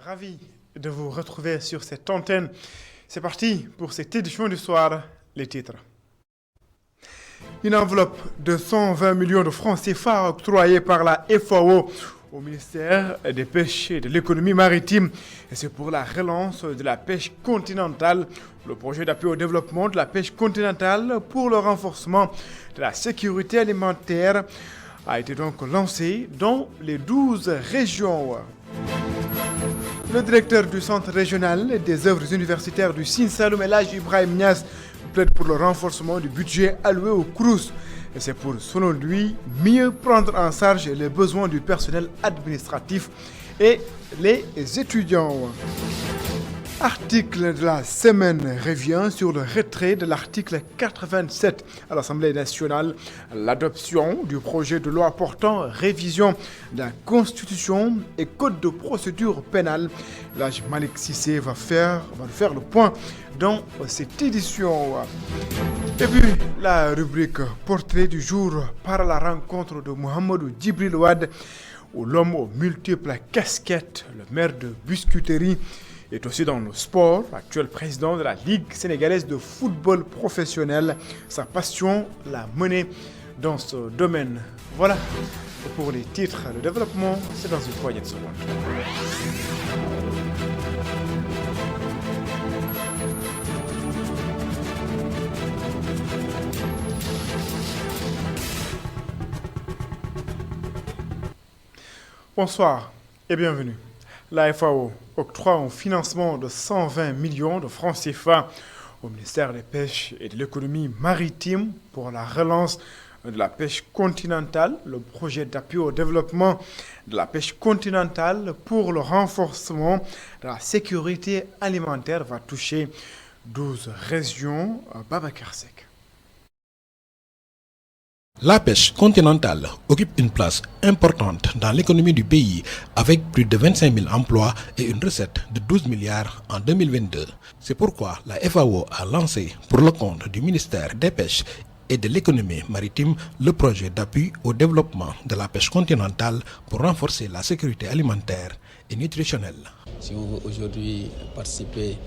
Ravi de vous retrouver sur cette antenne. C'est parti pour cette édition du soir, les titres. Une enveloppe de 120 millions de francs CFA octroyée par la FAO au ministère des Pêches et de l'économie maritime. Et c'est pour la relance de la pêche continentale. Le projet d'appui au développement de la pêche continentale pour le renforcement de la sécurité alimentaire a été donc lancé dans les 12 régions. Le directeur du Centre régional des œuvres universitaires du Sine Saloum, El Hadji Ibrahim Niass, plaide pour le renforcement du budget alloué au CROUS. Et c'est pour, selon lui, mieux prendre en charge les besoins du personnel administratif et les étudiants. Article de la semaine revient sur le retrait de l'article 87 à l'Assemblée nationale, l'adoption du projet de loi portant révision de la Constitution et Code de procédure pénale. Là, Malik Sissé va faire le point dans cette édition. Et puis, la rubrique Portrait du jour par la rencontre de Mohamedou Djibril Ouad, l'homme aux multiples casquettes, le maire de Biscuiterie, est aussi dans le sport, actuel président de la Ligue sénégalaise de football professionnel. Sa passion l'a mené dans ce domaine. Voilà pour les titres. Le développement, c'est dans une poignée de secondes. Bonsoir et bienvenue. La FAO octroie un financement de 120 millions de francs CFA au ministère des Pêches et de l'économie maritime pour la relance de la pêche continentale. Le projet d'appui au développement de la pêche continentale pour le renforcement de la sécurité alimentaire va toucher 12 régions. Babacar Seck. La pêche continentale occupe une place importante dans l'économie du pays avec plus de 25 000 emplois et une recette de 12 milliards en 2022. C'est pourquoi la FAO a lancé pour le compte du ministère des Pêches et de l'économie maritime le projet d'appui au développement de la pêche continentale pour renforcer la sécurité alimentaire et nutritionnelle. Si on veut aujourd'hui participer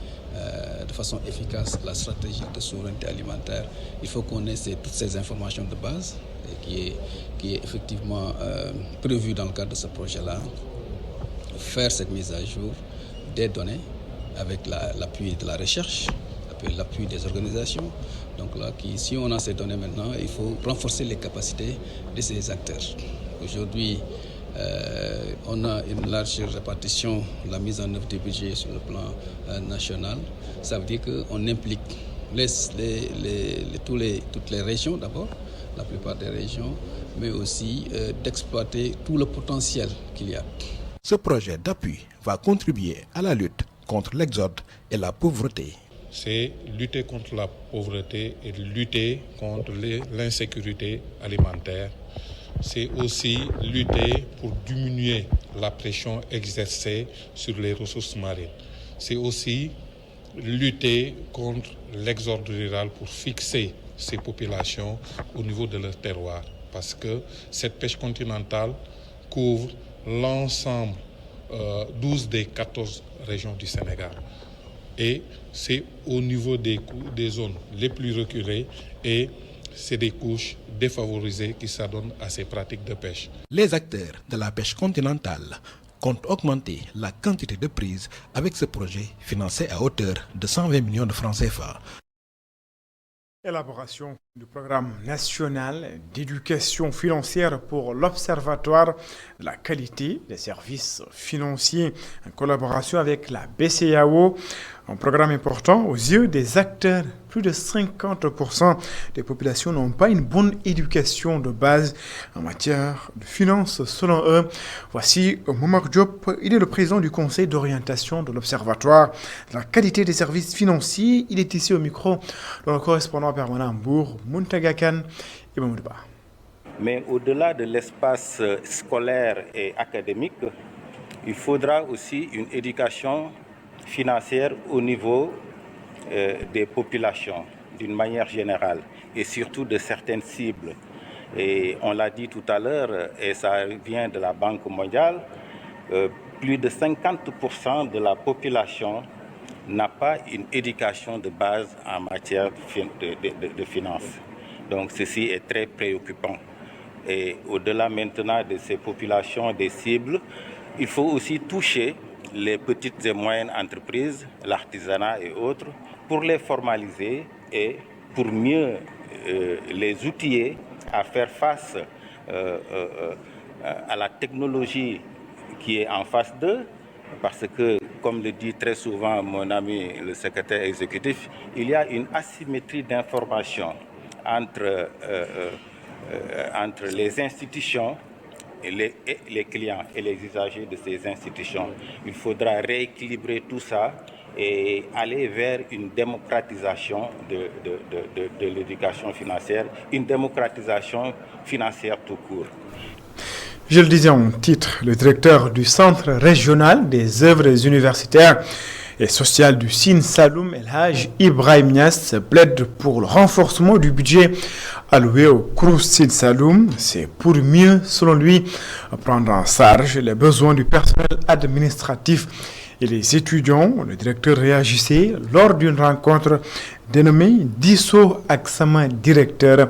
de façon efficace à la stratégie de souveraineté alimentaire, il faut qu'on ait toutes ces informations de base qui est effectivement prévu dans le cadre de ce projet-là. Faire cette mise à jour des données avec l'appui de la recherche, l'appui des organisations. Donc là, si on a ces données maintenant, il faut renforcer les capacités de ces acteurs. Aujourd'hui, on a une large répartition, la mise en œuvre des budgets sur le plan national. Ça veut dire qu'on implique toutes les régions d'abord, la plupart des régions, mais aussi d'exploiter tout le potentiel qu'il y a. Ce projet d'appui va contribuer à la lutte contre l'exode et la pauvreté. C'est lutter contre la pauvreté et lutter contre l'insécurité alimentaire. C'est aussi lutter pour diminuer la pression exercée sur les ressources marines. C'est aussi lutter contre l'exode rural pour fixer ces populations au niveau de leur terroir. Parce que cette pêche continentale couvre l'ensemble 12 des 14 régions du Sénégal. Et c'est au niveau des zones les plus reculées et c'est des couches défavorisées qui s'adonnent à ces pratiques de pêche. Les acteurs de la pêche continentale comptent augmenter la quantité de prises avec ce projet financé à hauteur de 120 millions de francs CFA. Élaboration du programme national d'éducation financière pour l'Observatoire de la qualité des services financiers en collaboration avec la BCEAO. Un programme important aux yeux des acteurs. Plus de 50% des populations n'ont pas une bonne éducation de base en matière de finances selon eux. Voici Momar Diop, il est le président du conseil d'orientation de l'Observatoire de la qualité des services financiers. Il est ici au micro de le correspondant permanent à Mbour, Muntaga Kane et Mamoudouba. Mais au-delà de l'espace scolaire et académique, il faudra aussi une éducation financière au niveau des populations d'une manière générale et surtout de certaines cibles. Et on l'a dit tout à l'heure, et ça vient de la Banque mondiale, plus de 50% de la population n'a pas une éducation de base en matière de finances. Donc ceci est très préoccupant. Et au-delà maintenant de ces populations, des cibles, il faut aussi toucher les petites et moyennes entreprises, l'artisanat et autres, pour les formaliser et pour mieux les outiller à faire face à la technologie qui est en face d'eux, parce que, comme le dit très souvent mon ami le secrétaire exécutif, il y a une asymétrie d'information entre les institutions et les clients et les usagers de ces institutions. Il faudra rééquilibrer tout ça et aller vers une démocratisation de l'éducation financière, une démocratisation financière tout court. Je le disais en titre, le directeur du Centre régional des œuvres universitaires et sociales du Sine Saloum, El Hadj Ibrahim Niass, plaide pour le renforcement du budget alloué au CROUS Sine Saloum. C'est pour mieux, selon lui, prendre en charge les besoins du personnel administratif et les étudiants. Le directeur réagissait lors d'une rencontre dénommée Disso Aksama Directeur.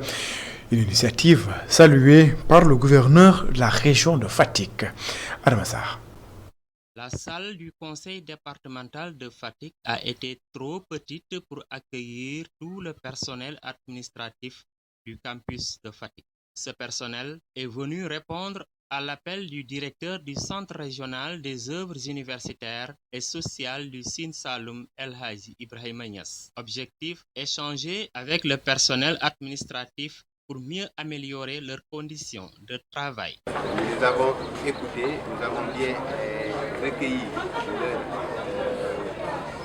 Une initiative saluée par le gouverneur de la région de Fatick. Adamassar. La salle du conseil départemental de Fatick a été trop petite pour accueillir tout le personnel administratif du campus de Fatick. Ce personnel est venu répondre à l'appel du directeur du Centre régional des œuvres universitaires et sociales du Sine Saloum, El Hadj Ibrahim Niass. Objectif, échanger avec le personnel administratif pour mieux améliorer leurs conditions de travail. Nous avons écouté, nous avons bien recueilli leurs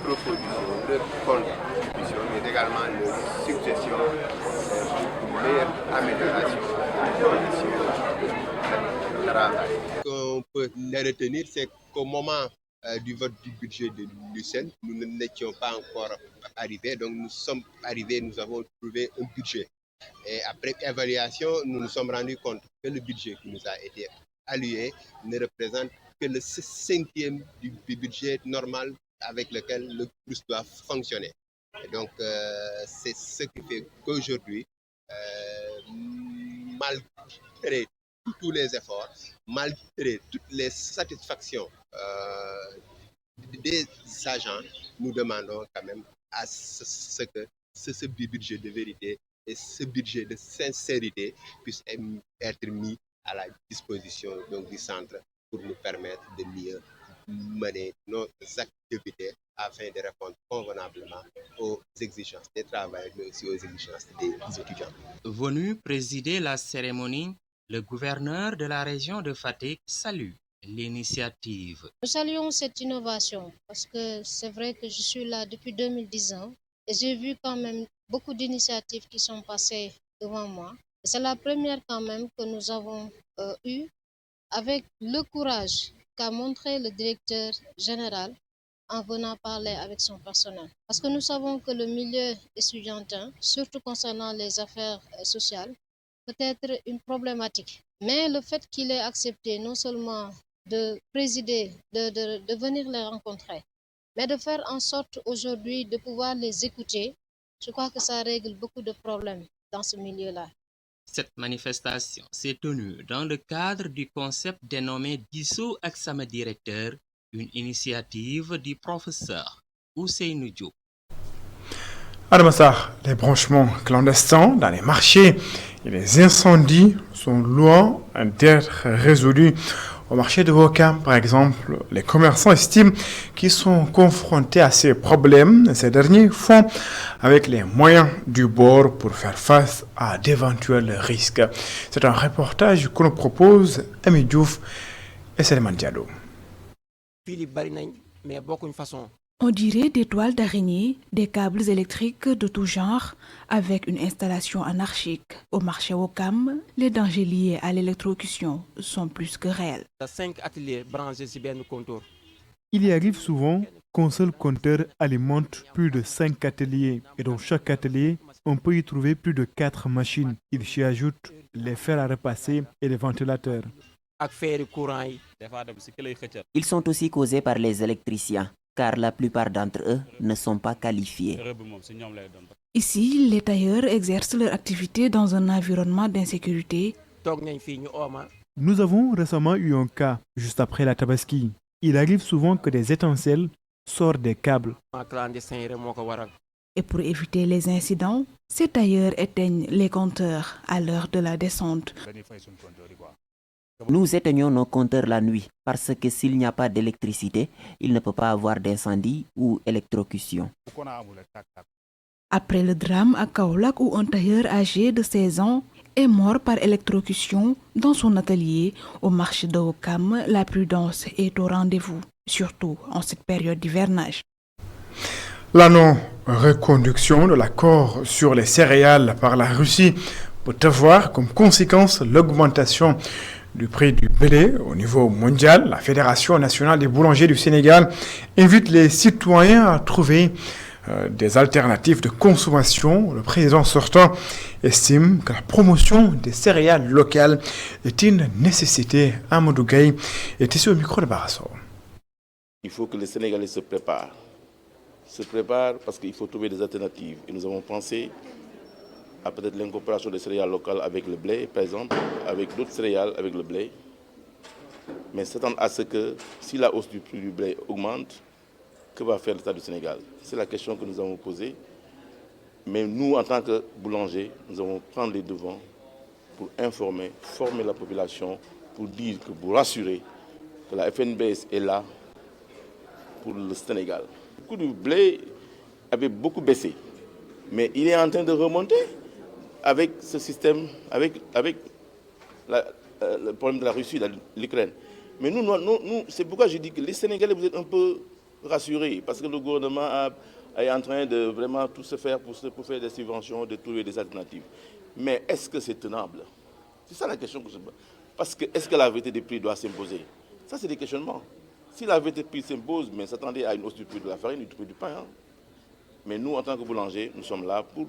propositions, leurs contributions, mais également leurs suggestions pour une meilleure amélioration des conditions de travail. Ce qu'on peut les retenir, c'est qu'au moment du vote du budget de l'UCN, nous n'étions pas encore arrivés, donc nous sommes arrivés, nous avons trouvé un budget. Et après évaluation, nous nous sommes rendus compte que le budget qui nous a été alloué ne représente que le 5e du budget normal avec lequel le CROUS doit fonctionner. Et donc, c'est ce qui fait qu'aujourd'hui, malgré tous les efforts, malgré toutes les satisfactions des agents, nous demandons quand même à ce que ce budget de vérité et ce budget de sincérité puisse être mis à la disposition donc, du centre pour nous permettre de mieux mener nos activités afin de répondre convenablement aux exigences des travailleurs, mais aussi aux exigences des étudiants. Venu présider la cérémonie, le gouverneur de la région de Fatick salue l'initiative. Nous saluons cette innovation parce que c'est vrai que je suis là depuis 2010 ans et j'ai vu quand même beaucoup d'initiatives qui sont passées devant moi. C'est la première quand même que nous avons eue avec le courage qu'a montré le directeur général en venant parler avec son personnel. Parce que nous savons que le milieu étudiantin, surtout concernant les affaires sociales, peut être une problématique. Mais le fait qu'il ait accepté non seulement de présider, de venir les rencontrer, mais de faire en sorte aujourd'hui de pouvoir les écouter, je crois que ça règle beaucoup de problèmes dans ce milieu-là. Cette manifestation s'est tenue dans le cadre du concept dénommé Disso Aksama Directeur, une initiative du professeur Ousseynou Diop. Adamassar, les branchements clandestins dans les marchés et les incendies sont loin d'être résolus. Au marché de Ouakam, par exemple, les commerçants estiment qu'ils sont confrontés à ces problèmes. Ces derniers font avec les moyens du bord pour faire face à d'éventuels risques. C'est un reportage que nous propose Ami Diouf et Seleman Diallo. On dirait des toiles d'araignée, des câbles électriques de tout genre, avec une installation anarchique. Au marché Ouakam, les dangers liés à l'électrocution sont plus que réels. 5 ateliers branchés sur le compteur. Il y arrive souvent qu'un seul compteur alimente plus de 5 ateliers. Et dans chaque atelier, on peut y trouver plus de 4 machines. Il s'y ajoute les fers à repasser et les ventilateurs. Ils sont aussi causés par les électriciens, car la plupart d'entre eux ne sont pas qualifiés. Ici, les tailleurs exercent leur activité dans un environnement d'insécurité. Nous avons récemment eu un cas juste après la Tabaski. Il arrive souvent que des étincelles sortent des câbles. Et pour éviter les incidents, ces tailleurs éteignent les compteurs à l'heure de la descente. Nous éteignons nos compteurs la nuit parce que s'il n'y a pas d'électricité, il ne peut pas avoir d'incendie ou électrocution. Après le drame à Kaolack où un tailleur âgé de 16 ans est mort par électrocution dans son atelier au marché de Ouakam, la prudence est au rendez-vous, surtout en cette période d'hivernage. La non-reconduction de l'accord sur les céréales par la Russie peut avoir comme conséquence l'augmentation du prix du blé au niveau mondial. La Fédération nationale des boulangers du Sénégal invite les citoyens à trouver des alternatives de consommation. Le président sortant estime que la promotion des céréales locales est une nécessité. Amadou Gaye est ici au micro de Barasso. Il faut que les Sénégalais se préparent parce qu'il faut trouver des alternatives. Et nous avons pensé à peut-être l'incorporation des céréales locales avec le blé, par exemple, avec d'autres céréales avec le blé. Mais s'attendre à ce que, si la hausse du prix du blé augmente, que va faire l'État du Sénégal? C'est la question que nous avons posée. Mais nous, en tant que boulangers, nous allons prendre les devants pour informer, former la population, pour dire, pour rassurer que la FNBS est là pour le Sénégal. Le coût du blé avait beaucoup baissé, mais il est en train de remonter avec ce système, avec le problème de la Russie, de l'Ukraine. Mais nous, c'est pourquoi je dis que les Sénégalais, vous êtes un peu rassurés, parce que le gouvernement est en train de vraiment tout se faire pour faire des subventions, de trouver des alternatives. Mais est-ce que c'est tenable? C'est ça la question que je me pose. Parce que est-ce que la vérité des prix doit s'imposer? Ça, c'est des questionnements. Si la vérité des prix s'impose, mais s'attendait à une hausse du prix de la farine, du prix du pain. Hein. Mais nous, en tant que boulangers, nous sommes là pour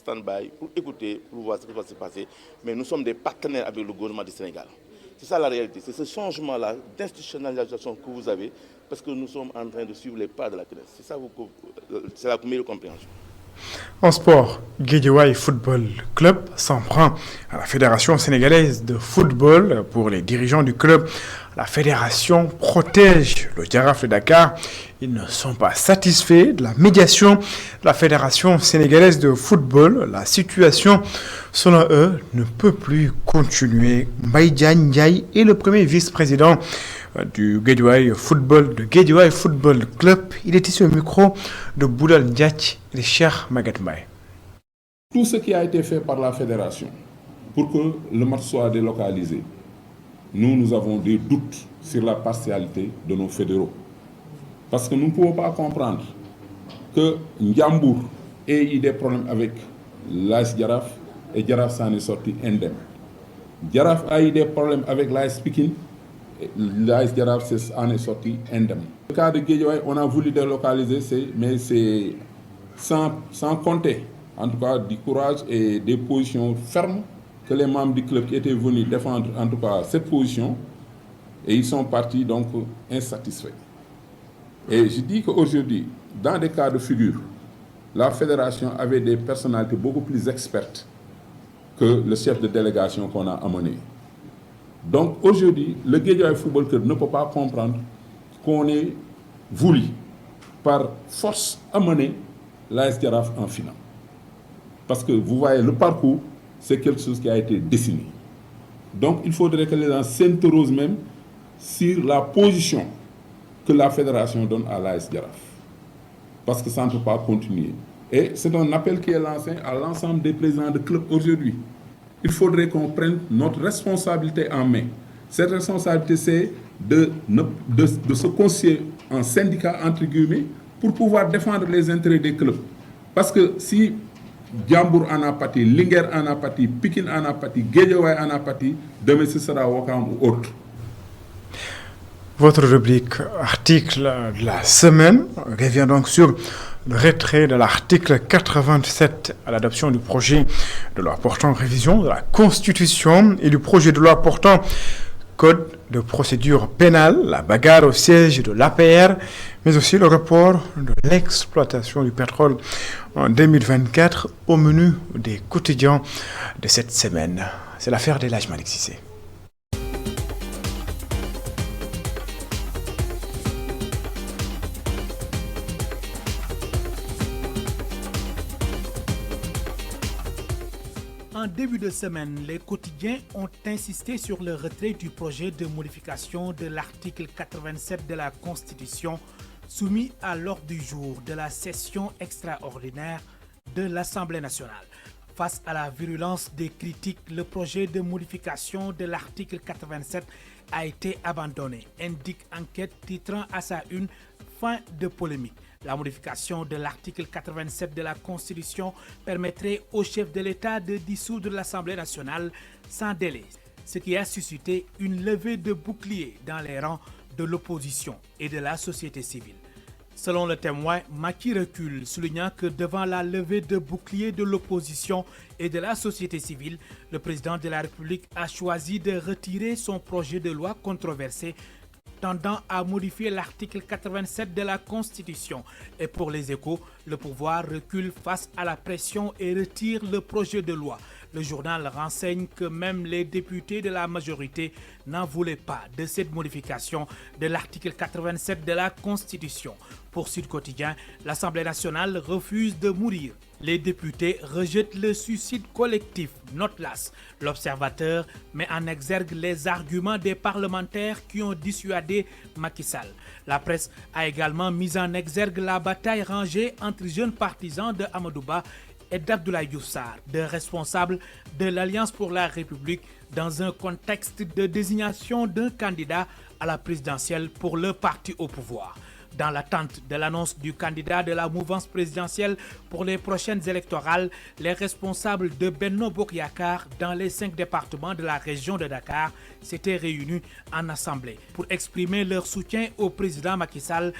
stand-by, pour écouter, pour voir ce qui va se passer. Mais nous sommes des partenaires avec le gouvernement du Sénégal. C'est ça la réalité. C'est ce changement-là d'institutionnalisation que vous avez, parce que nous sommes en train de suivre les pas de la CNES. C'est la meilleure compréhension. En sport, Guédiawaye Football Club s'en prend à la Fédération sénégalaise de football. Pour les dirigeants du club, la fédération protège le Jaraaf de Dakar. Ils ne sont pas satisfaits de la médiation de la Fédération sénégalaise de football. La situation, selon eux, ne peut plus continuer. Mbaye Diagne Ndiaye est le premier vice-président du Guédiawaye Football Club. Il est ici au micro de Boudal Ndiaye et de Cheikh Maguette Mbaye. Tout ce qui a été fait par la fédération pour que le match soit délocalisé, nous avons des doutes sur la partialité de nos fédéraux. Parce que nous ne pouvons pas comprendre que Ndiambour ait eu des problèmes avec l'AS Jaraaf et Jaraaf s'en est sorti indemne. Jaraaf a eu des problèmes avec l'AS Pikine, l'AS Jaraaf en est sorti indemne. Le cas de Guédiawaye, on a voulu délocaliser, mais c'est sans compter, en tout cas, du courage et des positions fermes que les membres du club qui étaient venus défendre, en tout cas, cette position, et ils sont partis donc insatisfaits. Et je dis qu'aujourd'hui, dans des cas de figure, la fédération avait des personnalités beaucoup plus expertes que le chef de délégation qu'on a amené. Donc aujourd'hui, le Guédiawaye Football Club ne peut pas comprendre qu'on ait voulu, par force, amener l'AS Jaraaf en finale. Parce que vous voyez, le parcours, c'est quelque chose qui a été dessiné. Donc il faudrait que les gens s'interrogent même sur la position que la fédération donne à l'AS Jaraaf. Parce que ça ne peut pas continuer. Et c'est un appel qui est lancé à l'ensemble des présidents de clubs aujourd'hui. Il faudrait qu'on prenne notre responsabilité en main. Cette responsabilité, c'est de se constituer en syndicat, entre guillemets, pour pouvoir défendre les intérêts des clubs. Parce que si Ndiambour en a pâti, Linguère en a pâti, Pikine en a pâti, Guédiawaye en a pâti, demain ce sera Ouakam ou autre. Votre rubrique article de la semaine revient donc sur le retrait de l'article 87 à l'adoption du projet de loi portant révision de la Constitution et du projet de loi portant code de procédure pénale, la bagarre au siège de l'APR, mais aussi le report de l'exploitation du pétrole en 2024 au menu des quotidiens de cette semaine. C'est l'affaire d'Elhadji Malick Cissé. En début de semaine, les quotidiens ont insisté sur le retrait du projet de modification de l'article 87 de la Constitution soumis à l'ordre du jour de la session extraordinaire de l'Assemblée nationale. Face à la virulence des critiques, le projet de modification de l'article 87 a été abandonné, indique Enquête titrant à sa une « Fin de polémique ». La modification de l'article 87 de la Constitution permettrait au chef de l'État de dissoudre l'Assemblée nationale sans délai, ce qui a suscité une levée de boucliers dans les rangs de l'opposition et de la société civile. Selon le Témoin, Macky recule, soulignant que devant la levée de boucliers de l'opposition et de la société civile, le président de la République a choisi de retirer son projet de loi controversé tendant à modifier l'article 87 de la Constitution. Et pour les Échos, le pouvoir recule face à la pression et retire le projet de loi. Le journal renseigne que même les députés de la majorité n'en voulaient pas de cette modification de l'article 87 de la Constitution. Pour Sud Quotidien, l'Assemblée nationale refuse de mourir. Les députés rejettent le suicide collectif, note l'AS. L'Observateur met en exergue les arguments des parlementaires qui ont dissuadé Macky Sall. La presse a également mis en exergue la bataille rangée entre jeunes partisans de Amadou Ba et d'Abdoulaye Diouf Sarr, deux responsables de l'Alliance pour la République, dans un contexte de désignation d'un candidat à la présidentielle pour le parti au pouvoir. Dans l'attente de l'annonce du candidat de la mouvance présidentielle pour les prochaines électorales, les responsables de Benno Bokk Yakaar dans les 5 départements de la région de Dakar s'étaient réunis en assemblée pour exprimer leur soutien au président Macky Sall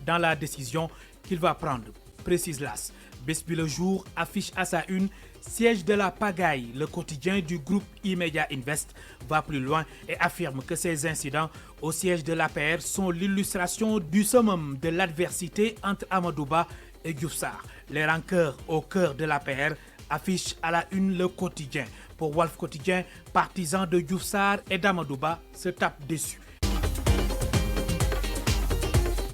dans la décision qu'il va prendre, précise l'AS. Bes Bi Le Jour affiche à sa une siège de la pagaille. Le quotidien du groupe E-Media Invest va plus loin et affirme que ces incidents au siège de l'APR sont l'illustration du summum de l'adversité entre Amadou Ba et Diouf Sarr. Les rancœurs au cœur de l'APR affichent à la une le quotidien. Pour Walf Quotidien, partisans de Diouf Sarr et d'Amadou Ba se tapent dessus.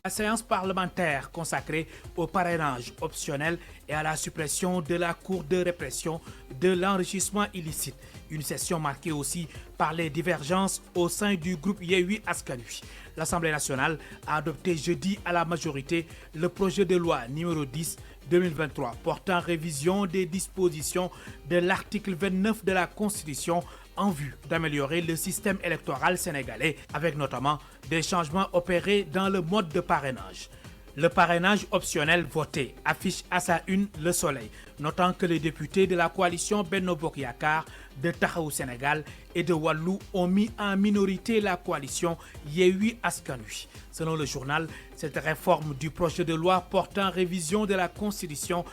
La séance parlementaire consacrée au parrainage optionnel et à la suppression de la Cour de répression de l'enrichissement illicite. Une session marquée aussi par les divergences au sein du groupe Yewwi Askan Wi. L'Assemblée nationale a adopté jeudi à la majorité le projet de loi numéro 10/2023 portant révision des dispositions de l'article 29 de la Constitution en vue d'améliorer le système électoral sénégalais, avec notamment des changements opérés dans le mode de parrainage. Le parrainage optionnel voté affiche à sa une Le Soleil, notant que les députés de la coalition Benno Bokk Yakaar, de Taxawu Sénégal et de Wallu ont mis en minorité la coalition Yewwi Askan Wi. Selon le journal, cette réforme du projet de loi portant révision de la Constitution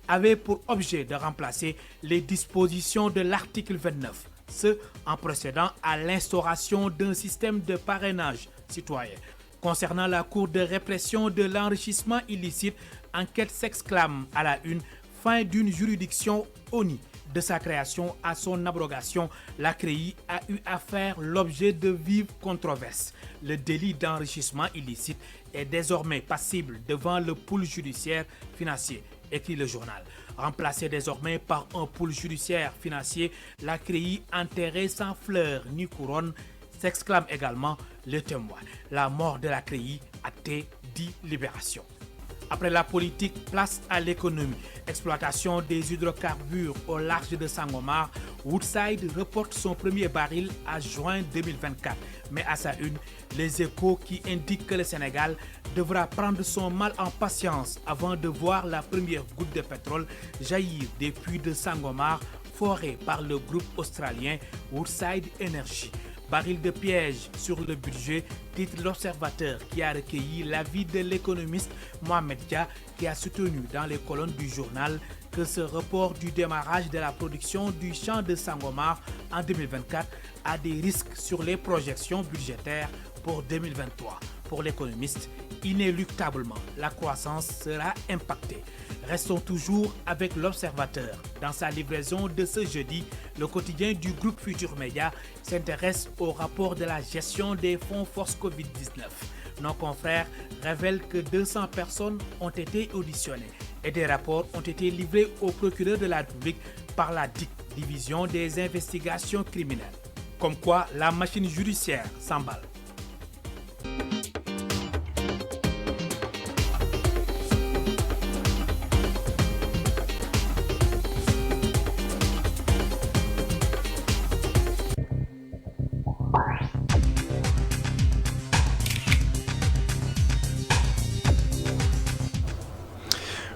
avait pour objet de remplacer les dispositions de l'article 29. Ce en procédant à l'instauration d'un système de parrainage citoyen. Concernant la Cour de répression de l'enrichissement illicite, Enquête s'exclame à la une fin d'une juridiction ONI. De sa création à son abrogation, la CREI a eu à faire l'objet de vives controverses. Le délit d'enrichissement illicite est désormais passible devant le pôle judiciaire financier, écrit le journal. Remplacé désormais par un pôle judiciaire financier, la CREI enterrée sans fleurs ni couronne, s'exclame également le Témoin. La mort de la CREI actée dit Libération. Après la politique, place à l'économie. Exploitation des hydrocarbures au large de Sangomar, Woodside reporte son premier baril à juin 2024. Mais à sa une, les Échos qui indiquent que le Sénégal devra prendre son mal en patience avant de voir la première goutte de pétrole jaillir des puits de Sangomar forés par le groupe australien Woodside Energy. Baril de piège sur le budget, titre l'Observateur qui a recueilli l'avis de l'économiste Mohamed Dia qui a soutenu dans les colonnes du journal que ce report du démarrage de la production du champ de Sangomar en 2024 a des risques sur les projections budgétaires pour 2023. Pour l'économiste, inéluctablement, la croissance sera impactée. Restons toujours avec l'Observateur. Dans sa livraison de ce jeudi, le quotidien du groupe Futur Média s'intéresse au rapport de la gestion des fonds force Covid-19. Nos confrères révèlent que 200 personnes ont été auditionnées et des rapports ont été livrés au procureur de la République par la DIC, Division des investigations criminelles. Comme quoi, la machine judiciaire s'emballe.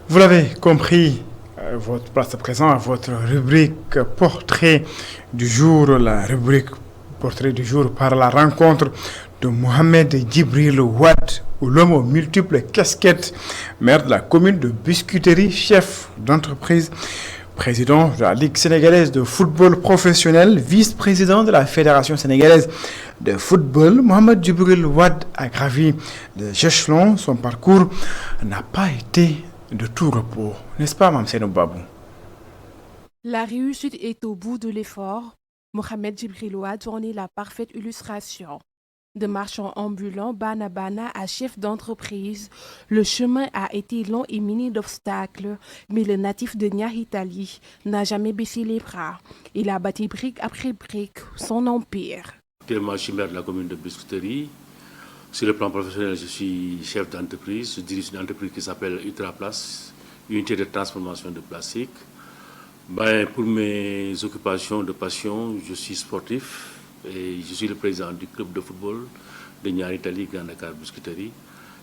Vous l'avez compris, votre place à présent à votre rubrique Portrait du jour, la rubrique Portrait du jour par la rencontre de Mohamed Djibril Wade, ou l'homme aux multiples casquettes, maire de la commune de Biscuiterie, chef d'entreprise, président de la Ligue sénégalaise de football professionnel, vice-président de la Fédération sénégalaise de football. Mohamed Djibril Wade a gravi des échelons. Son parcours n'a pas été de tout repos, n'est-ce pas, Mme Senou Babou? La réussite est au bout de l'effort. Mohamed Djibril Wade en est la parfaite illustration. De marchand ambulant Bana à chef d'entreprise, le chemin a été long et miné d'obstacles, mais le natif de Niaritali n'a jamais baissé les bras. Il a bâti brique après brique son empire. Actuellement, je suis maire de la commune de Biscuiterie. Sur le plan professionnel, je suis chef d'entreprise. Je dirige une entreprise qui s'appelle Utraplast, unité de transformation de plastique. Pour mes occupations de passion, je suis sportif et je suis le président du club de football de Niaritali, Grand Dakar Biscuiterie.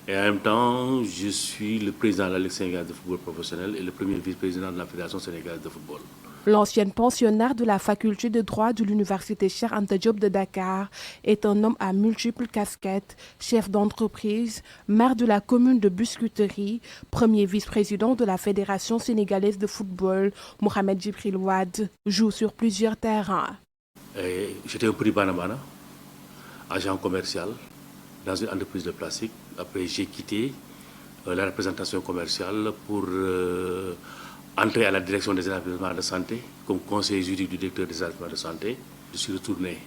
Et en même temps, je suis le président de la Ligue sénégalaise de football professionnel et le premier vice-président de la Fédération sénégalaise de football. L'ancienne pensionnaire de la faculté de droit de l'université Cheikh Anta Diop de Dakar est un homme à multiples casquettes, chef d'entreprise, maire de la commune de Biscuiterie, premier vice-président de la Fédération sénégalaise de football. Mohamed Djibril Wade joue sur plusieurs terrains. J'étais un petit banabana, agent commercial dans une entreprise de plastique. Après, j'ai quitté la représentation commerciale pour entrer à la direction des établissements de santé comme conseiller juridique du directeur des établissements de santé. Je suis retourné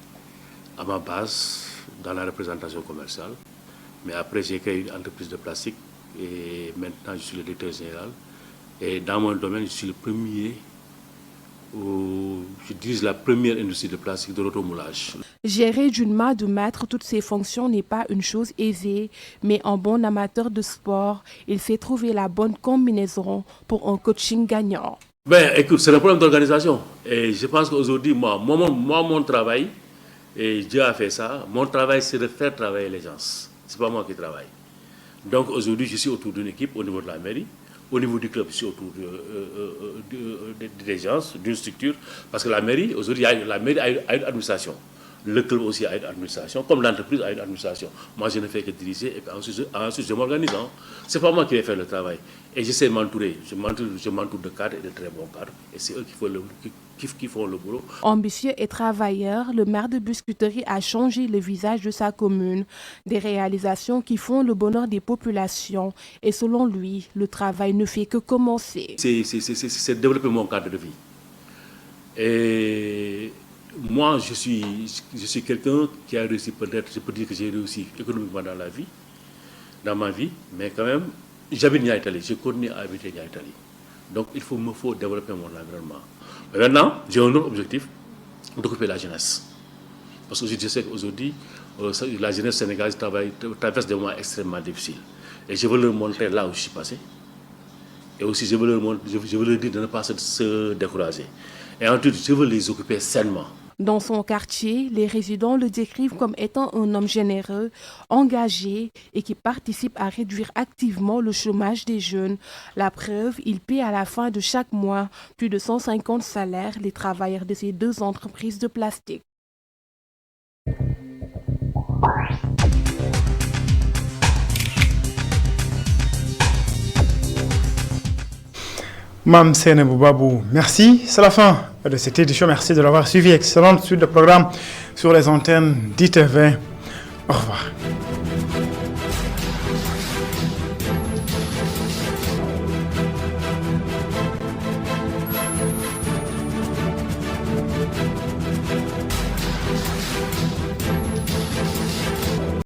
à ma base dans la représentation commerciale. Mais après, j'ai créé une entreprise de plastique et maintenant je suis le directeur général. Et dans mon domaine, je suis le premier, je dirige la première industrie de plastique de l'automoulage. Gérer d'une main de maître toutes ces fonctions n'est pas une chose aisée, mais en bon amateur de sport, il sait trouver la bonne combinaison pour un coaching gagnant. Écoute, c'est un problème d'organisation. Et je pense qu'aujourd'hui, mon travail, et Dieu a fait ça, mon travail, c'est de faire travailler les gens. Ce n'est pas moi qui travaille. Donc aujourd'hui, je suis autour d'une équipe au niveau de la mairie. Au niveau du club, je suis autour des gens, d'une structure. Parce que la mairie, aujourd'hui, la mairie a une administration. Le club aussi a une administration, comme l'entreprise a une administration. Moi, je ne fais que diriger et puis ensuite je m'organise. Ce n'est pas moi qui vais faire le travail. Et j'essaie de m'entourer. Je m'entoure de cadres et de très bons cadres. Et c'est eux qui font le boulot. Ambitieux et travailleur, le maire de Biscuiterie a changé le visage de sa commune. Des réalisations qui font le bonheur des populations. Et selon lui, le travail ne fait que commencer. C'est développer mon cadre de vie. Et moi, je suis quelqu'un qui a réussi, peut-être, je peux dire que j'ai réussi économiquement dans ma vie, mais quand même, j'habite Niaritali, je continue à habiter Niaritali. Donc, il faut développer mon environnement. Mais maintenant, j'ai un autre objectif, d'occuper la jeunesse. Parce que je sais qu'aujourd'hui, la jeunesse sénégalaise traverse des moments extrêmement difficiles. Et je veux leur montrer là où je suis passé. Et aussi, je veux leur dire de ne pas se décourager. Et ensuite, je veux les occuper sainement. Dans son quartier, les résidents le décrivent comme étant un homme généreux, engagé et qui participe à réduire activement le chômage des jeunes. La preuve, il paie à la fin de chaque mois plus de 150 salaires les travailleurs de ces deux entreprises de plastique. Mam Sene Boubabou, merci. C'est la fin de cette édition. Merci de l'avoir suivi. Excellente suite de programme sur les antennes d'ITV. Au revoir.